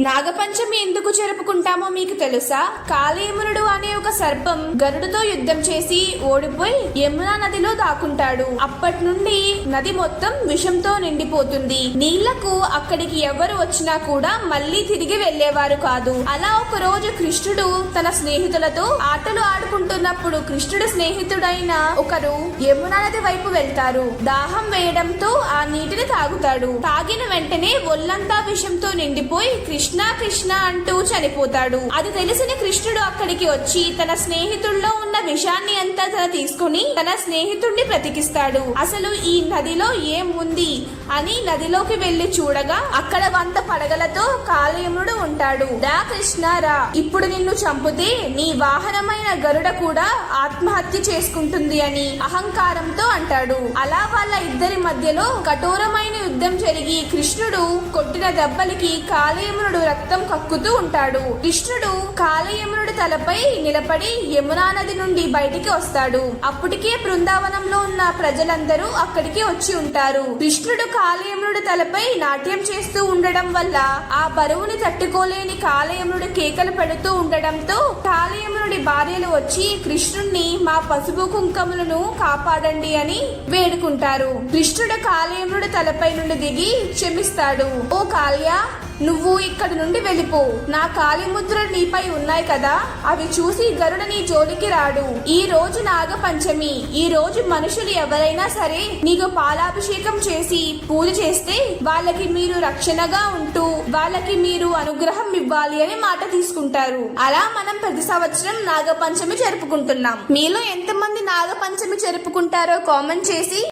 నాగపంచమి ఎందుకు జరుపుకుంటామో మీకు తెలుసా? కాళయమునుడు అనే ఒక సర్పం గరుడుతో యుద్ధం చేసి ఓడిపోయి యమునా నదిలో దాక్కుంటాడు. అప్పటి నుండి నది మొత్తం విషంతో నిండిపోతుంది. నీళ్లకు అక్కడికి ఎవరు వచ్చినా కూడా మళ్ళీ తిరిగి వెళ్లేవారు కాదు. అలా ఒక రోజు కృష్ణుడు తన స్నేహితులతో ఆటలు ఆడుకుంటున్నప్పుడు కృష్ణుడు స్నేహితుడైన ఒకరు యమునా నది వైపు వెళ్తారు. దాహం వేయడంతో ఆ నీటిని తాగుతాడు. తాగిన వెంటనే ఒళ్ళంతా విషంతో నిండిపోయి కృష్ణ కృష్ణ అంటూ చనిపోతాడు. అది తెలిసిన కృష్ణుడు అక్కడికి వచ్చి తన స్నేహితుల్లో ఉన్న విషాన్ని అంతా తీసుకుని తన స్నేహితుడిని బ్రతికిస్తాడు. అసలు ఈ నదిలో ఏముంది అని నదిలోకి వెళ్లి చూడగా అక్కడ 100 పడగలతో కాళయమునుడు ఉంటాడు. రా కృష్ణ రా, ఇప్పుడు నిన్ను చంపితే నీ వాహనమైన గరుడ కూడా ఆత్మహత్య చేసుకుంటుంది అని అహంకారంతో అంటాడు. అలా వాళ్ళ ఇద్దరి మధ్యలో కఠోరమైన యుద్ధం జరిగి కృష్ణుడు కొట్టిన దెబ్బలకి కాళయమునుడు రక్తం కక్కుతూ ఉంటాడు. కృష్ణుడు కాళయమునుడి తలపై నిలబడి యమునా నది నుండి బయటికి వస్తాడు. అప్పటికే బృందావనంలో ఉన్న ప్రజలందరూ అక్కడికి వచ్చి ఉంటారు. కృష్ణుడు కాళయమునుడి తలపై నాట్యం చేస్తూ ఉండడం వల్ల ఆ బరువుని తట్టుకోలేని కాళయమునుడు కేకలు పెడుతూ ఉండడంతో కాళయమునుడి భార్యలు వచ్చి కృష్ణుణ్ణి మా పసుపు కుంకములను కాపాడండి అని వేడుకుంటారు. కృష్ణుడు కాళయమునుడి తలపై నుండి దిగి క్షమిస్తాడు. ఓ కాళయ, నువ్వు ఇక్కడి నుండి వెళ్ళిపో. నా కాళీముద్రలు నీపై ఉన్నాయి కదా, అవి చూసి గరుడ నీ జోలికి రాడు. ఈ రోజు నాగపంచమి. ఈ రోజు మనుషులు ఎవరైనా సరే నీకు పాలాభిషేకం చేసి పూజ చేస్తే వాళ్ళకి మీరు రక్షణగా ఉంటూ వాళ్ళకి మీరు అనుగ్రహం ఇవ్వాలి అని మాట తీసుకుంటారు. అలా మనం ప్రతి సంవత్సరం నాగపంచమి జరుపుకుంటున్నాం. మీలో ఎంతమంది నాగపంచమి జరుపుకుంటారో కామెంట్ చేసి